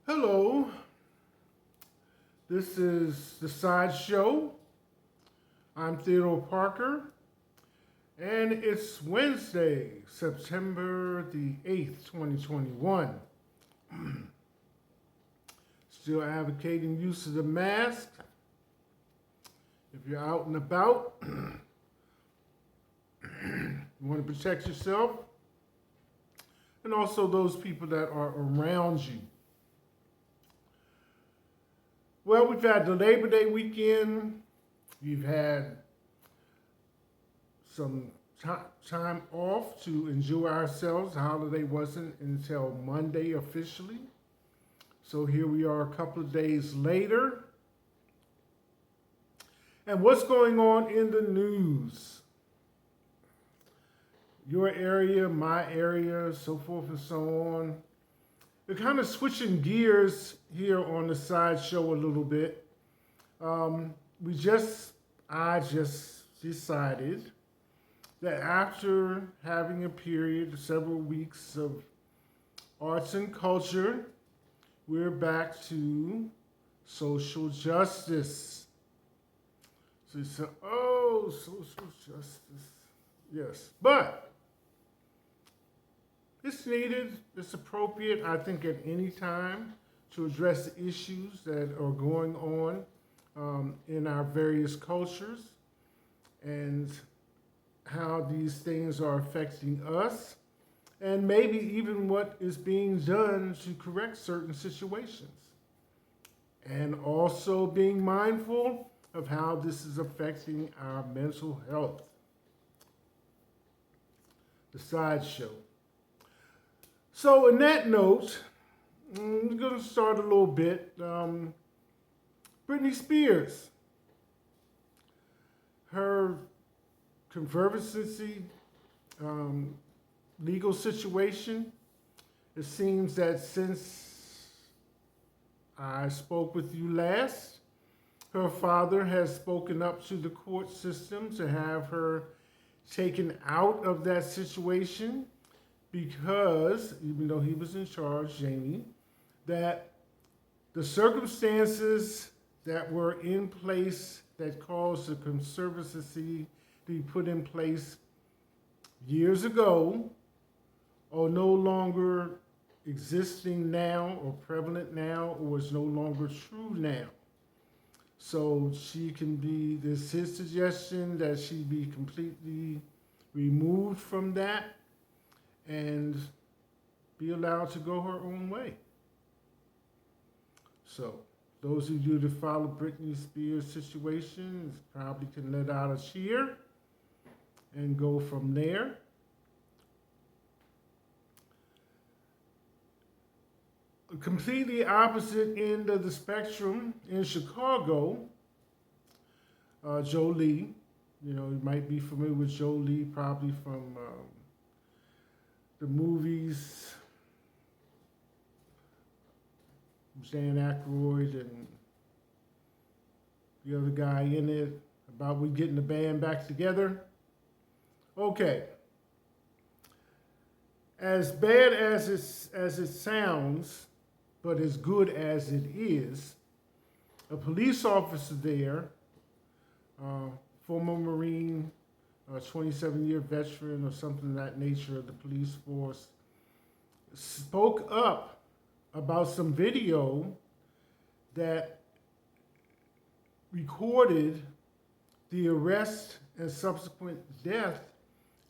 Hello, this is The Side Show. I'm Theodore Parker, and it's Wednesday, September the 8th, 2021. Still advocating use of the mask. If you're out and about, you want to protect yourself and also those people that are around you. Well, we've had the Labor Day weekend. We've had some time off to enjoy ourselves. The holiday wasn't until Monday officially. So here we are a couple of days later. And what's going on in the news? Your area, my area, so forth and so on. We're kind of switching gears here on the side show a little bit. I just decided that after having a period, several weeks of arts and culture, we're back to social justice. So you say, oh, social justice. Yes, but it's needed, it's appropriate, I think, at any time to address the issues that are going on in our various cultures and how these things are affecting us, and maybe even what is being done to correct certain situations. And also being mindful of how this is affecting our mental health. The sideshow. So, in that note, I'm going to start a little bit. Britney Spears, her controversy, legal situation. It seems that since I spoke with you last, her father has spoken up to the court system to have her taken out of that situation. Because, even though he was in charge, Jamie, that the circumstances that were in place that caused the conservancy to be put in place years ago are no longer existing now or prevalent now or is no longer true now. So this his suggestion that she be completely removed from that and be allowed to go her own way. So, those of you that follow Britney Spears' situation probably can let out a cheer and go from there. A completely opposite end of the spectrum in Chicago, Jolie. You know, you might be familiar with Jolie probably from the movies, Dan Aykroyd and the other guy in it, about we getting the band back together. Okay. As bad as it sounds, but as good as it is, a police officer there, former Marine, a 27-year veteran or something of that nature of the police force, spoke up about some video that recorded the arrest and subsequent death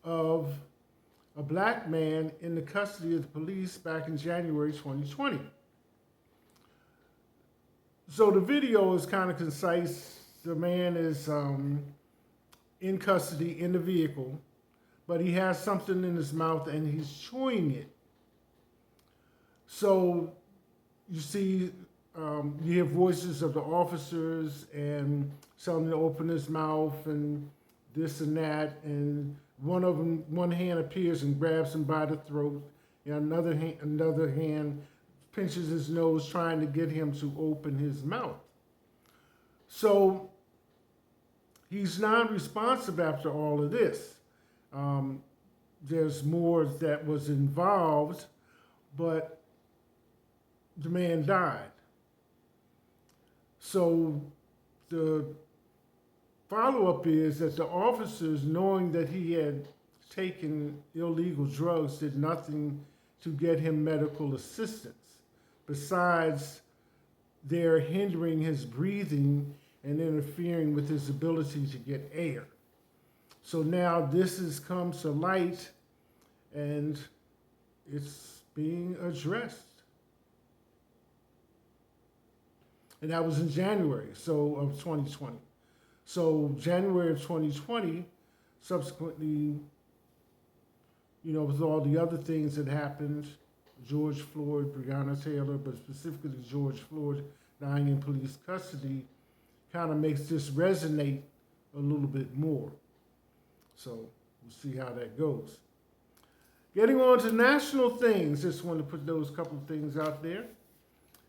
of a black man in the custody of the police back in January 2020. So the video is kind of concise. The man is in custody in the vehicle, but he has something in his mouth and he's chewing it. So you see, you hear voices of the officers and telling him to open his mouth and this and that, and one hand appears and grabs him by the throat, and another hand pinches his nose trying to get him to open his mouth. So he's non-responsive after all of this. There's more that was involved, but the man died. So the follow-up is that the officers, knowing that he had taken illegal drugs, did nothing to get him medical assistance, besides they're hindering his breathing and interfering with his ability to get air. So now this has come to light and it's being addressed. And that was in January of 2020. So January of 2020, subsequently, with all the other things that happened, George Floyd, Breonna Taylor, but specifically George Floyd dying in police custody, kind of makes this resonate a little bit more. So we'll see how that goes. Getting on to national things, just want to put those couple of things out there.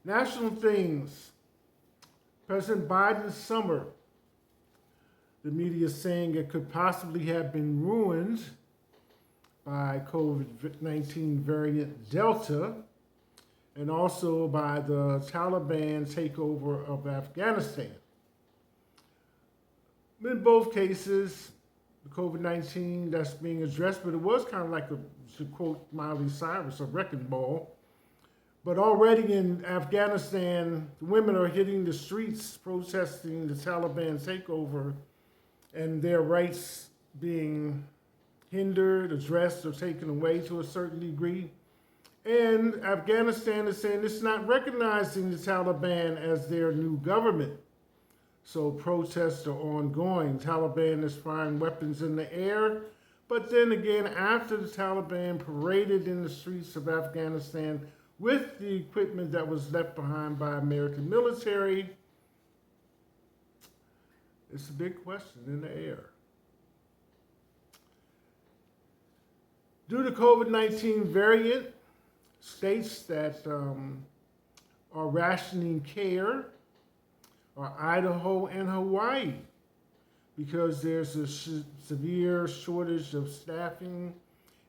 National things. President Biden's summer, the media is saying it could possibly have been ruined by COVID-19 variant Delta, and also by the Taliban takeover of Afghanistan. In both cases, the COVID-19 that's being addressed, but it was kind of like, to quote Miley Cyrus, a wrecking ball. But already in Afghanistan, the women are hitting the streets protesting the Taliban takeover and their rights being hindered, addressed, or taken away to a certain degree. And Afghanistan is saying it's not recognizing the Taliban as their new government. So protests are ongoing. Taliban is firing weapons in the air. But then again, after the Taliban paraded in the streets of Afghanistan with the equipment that was left behind by American military, it's a big question in the air. Due to COVID-19 variant, states that are rationing care are Idaho and Hawaii, because there's a severe shortage of staffing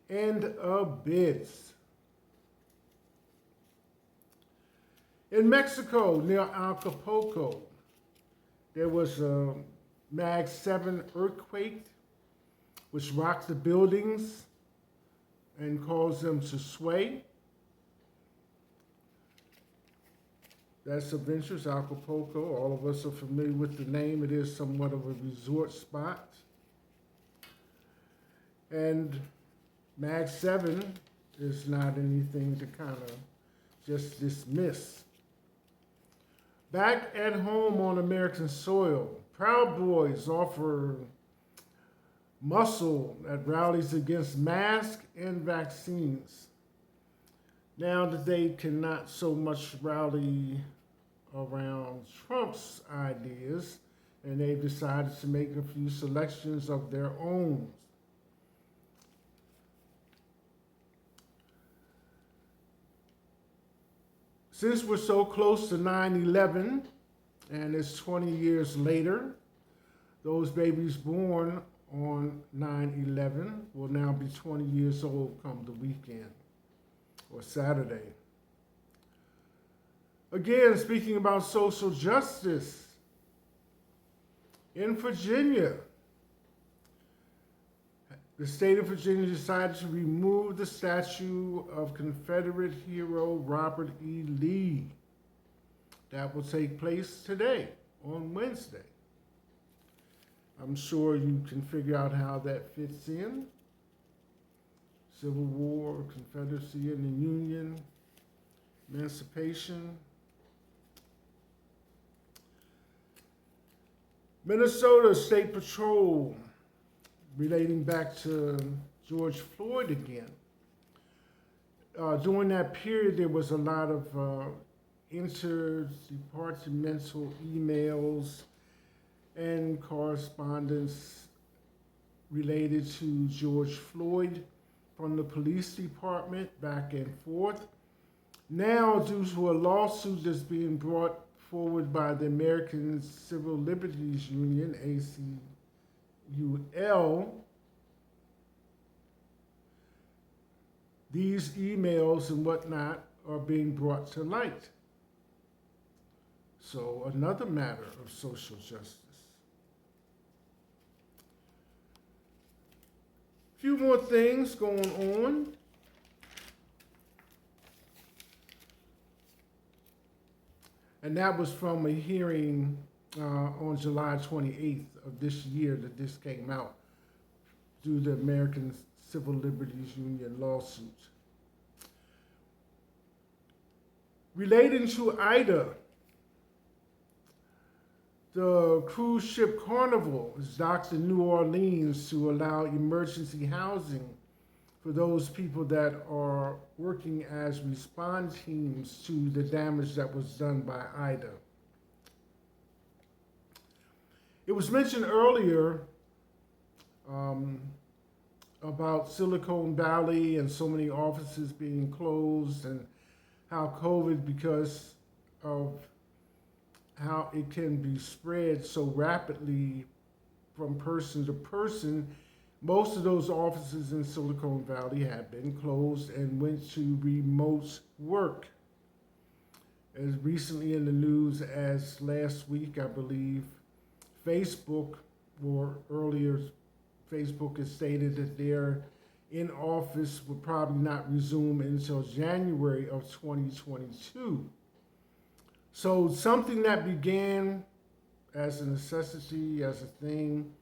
and of beds. In Mexico, near Acapulco, there was a Mag 7 earthquake which rocked the buildings and caused them to sway. That's of interest, Acapulco. All of us are familiar with the name. It is somewhat of a resort spot. And Mag 7 is not anything to kind of just dismiss. Back at home on American soil, Proud Boys offer muscle at rallies against masks and vaccines. Now that they cannot so much rally around Trump's ideas, and they've decided to make a few selections of their own. Since we're so close to 9/11, and it's 20 years later, those babies born on 9/11 will now be 20 years old come the weekend, or Saturday. Again, speaking about social justice, in Virginia, the state of Virginia decided to remove the statue of Confederate hero Robert E. Lee. That will take place today, on Wednesday. I'm sure you can figure out how that fits in. Civil War, Confederacy and the Union, emancipation. Minnesota State Patrol, relating back to George Floyd again. During that period, there was a lot of interdepartmental emails and correspondence related to George Floyd from the police department back and forth. Now, due to a lawsuit that's being brought forward by the American Civil Liberties Union, ACUL, these emails and whatnot are being brought to light. So another matter of social justice. A few more things going on. And that was from a hearing on July 28th of this year that this came out through the American Civil Liberties Union lawsuit. Relating to Ida, the cruise ship Carnival is docked in New Orleans to allow emergency housing for those people that are working as response teams to the damage that was done by Ida. It was mentioned earlier about Silicon Valley and so many offices being closed and how COVID, because of how it can be spread so rapidly from person to person, most of those offices in Silicon Valley have been closed and went to remote work. As recently in the news as last week, I believe, Facebook, or earlier, Facebook has stated that their in-office would probably not resume until January of 2022. So something that began as a necessity, as a thing,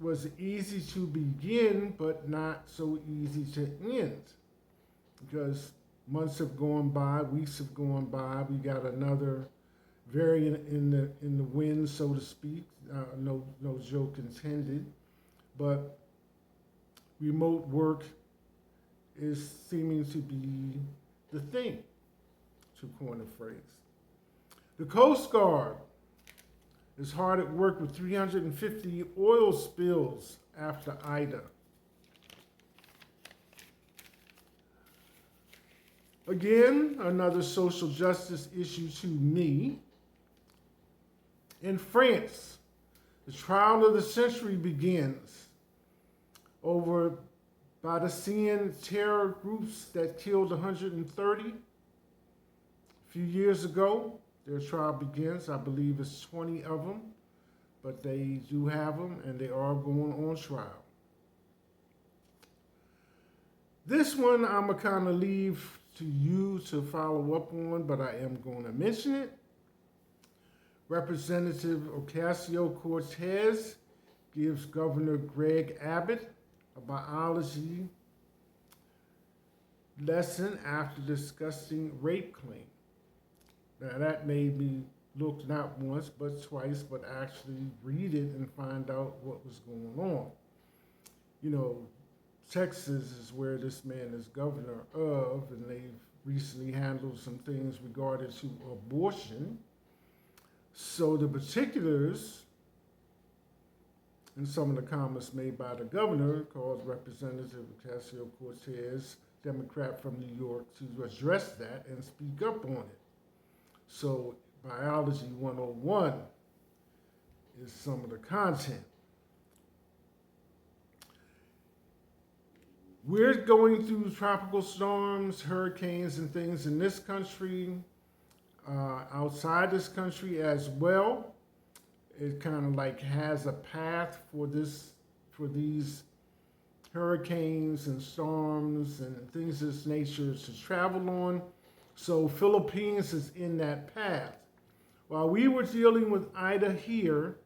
was easy to begin, but not so easy to end. Because months have gone by, weeks have gone by, we got another variant in the wind, so to speak. No joke intended. But remote work is seeming to be the thing, to coin a phrase. The Coast Guard is hard at work with 350 oil spills after Ida. Again, another social justice issue to me. In France, the trial of the century begins over Badassian terror groups that killed 130 a few years ago. Their trial begins. I believe it's 20 of them, but they do have them and they are going on trial. This one I'm going to kind of leave to you to follow up on, but I am going to mention it. Representative Ocasio-Cortez gives Governor Greg Abbott a biology lesson after discussing rape claim. Now that made me look not once but twice, but actually read it and find out what was going on. You know, Texas is where this man is governor of, and they've recently handled some things regarding to abortion. So the particulars in some of the comments made by the governor caused Representative Ocasio-Cortez, Democrat from New York, to address that and speak up on it. So Biology 101 is some of the content. We're going through tropical storms, hurricanes, and things in this country, outside this country as well. It kind of like has a path for these hurricanes and storms and things of this nature to travel on. So Philippines is in that path. While we were dealing with Ida here,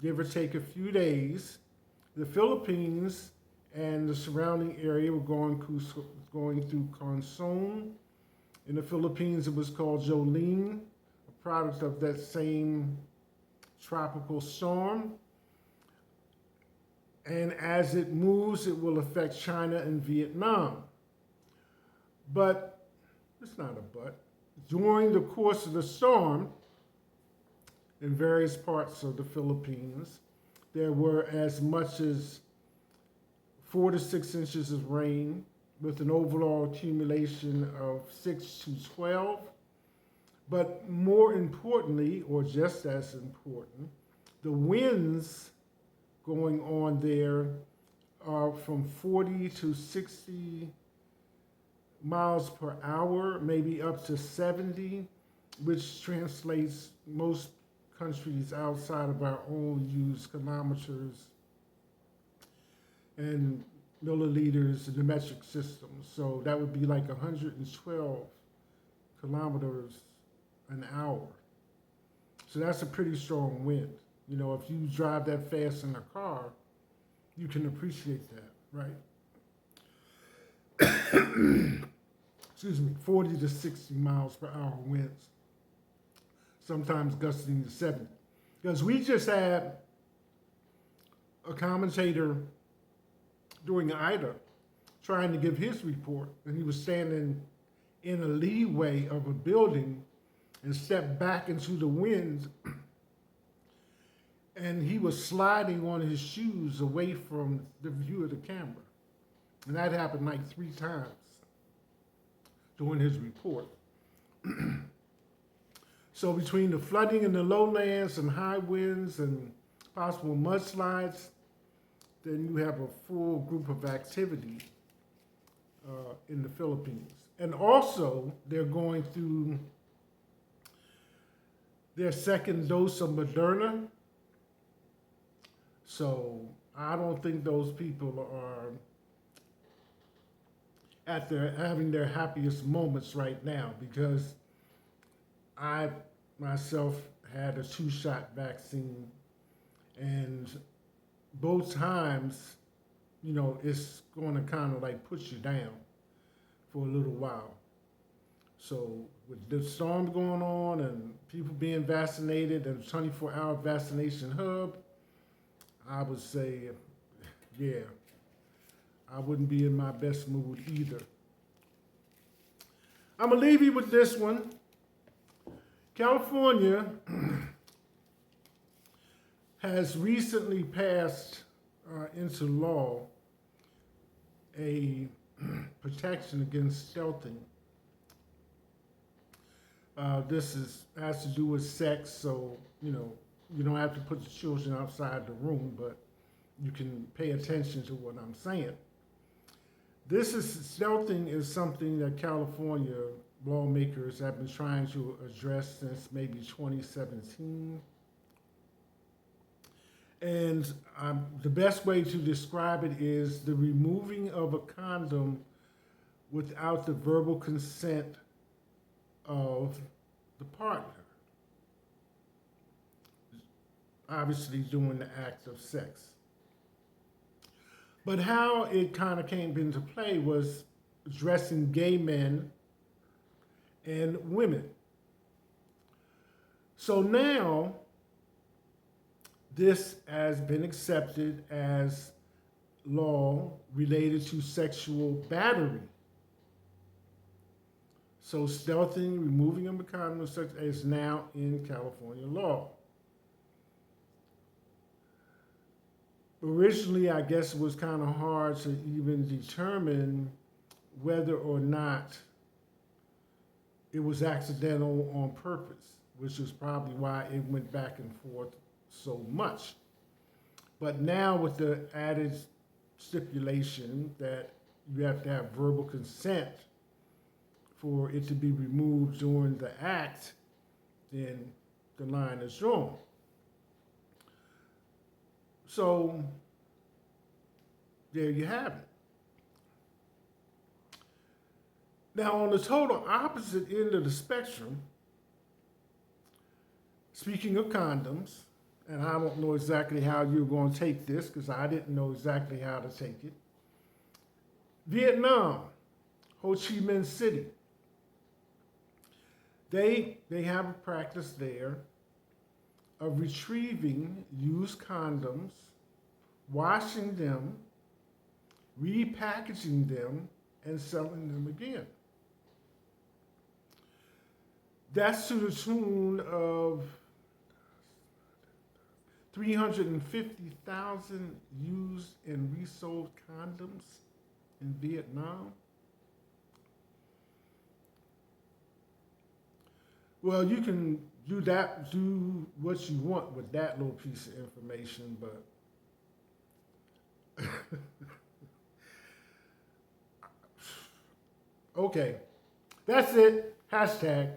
give or take a few days, the Philippines and the surrounding area were going through Quezon. In the Philippines, it was called Jolene, a product of that same tropical storm. And as it moves, it will affect China and Vietnam. But, it's not a but, during the course of the storm, in various parts of the Philippines, there were as much as 4 to 6 inches of rain, with an overall accumulation of 6 to 12. But more importantly, or just as important, the winds going on there are from 40 to 60 miles per hour, maybe up to 70, which translates most countries outside of our own use kilometers and milliliters in the metric system. So that would be like 112 kilometers an hour. So that's a pretty strong wind. You know, if you drive that fast in a car, you can appreciate that, right? Excuse me, 40 to 60 miles per hour winds, sometimes gusting to 70. Because we just had a commentator during Ida trying to give his report, and he was standing in a leeway of a building and stepped back into the wind, and he was sliding on his shoes away from the view of the camera. And that happened like 3 times during his report. So between the flooding in the lowlands and high winds and possible mudslides, then you have a full group of activity in the Philippines. And also, they're going through their second dose of Moderna. So I don't think those people are having their happiest moments right now, because I myself had a 2-shot vaccine, and both times, you know, it's going to kind of like put you down for a little while. So with the storm going on and people being vaccinated and 24-hour vaccination hub, I would say, yeah, I wouldn't be in my best mood either. I'm going to leave you with this one. California has recently passed into law a protection against stealthing. This has to do with sex, so, you know, you don't have to put the children outside the room, but you can pay attention to what I'm saying. Stealthing is something that California lawmakers have been trying to address since maybe 2017. And the best way to describe it is the removing of a condom without the verbal consent of the partner. Obviously doing the act of sex. But how it kind of came into play was addressing gay men and women. So now, this has been accepted as law related to sexual battery. So stealthing, removing of a condom is now in California law. Originally, I guess it was kind of hard to even determine whether or not it was accidental on purpose, which is probably why it went back and forth so much. But now with the added stipulation that you have to have verbal consent for it to be removed during the act, then the line is drawn. So there you have it. Now, on the total opposite end of the spectrum, speaking of condoms, and I don't know exactly how you're going to take this because I didn't know exactly how to take it. Vietnam, Ho Chi Minh City. They have a practice there of retrieving used condoms, washing them, repackaging them, and selling them again. That's to the tune of 350,000 used and resold condoms in Vietnam. Well, you can do what you want with that little piece of information, but Okay. That's it. Hashtag.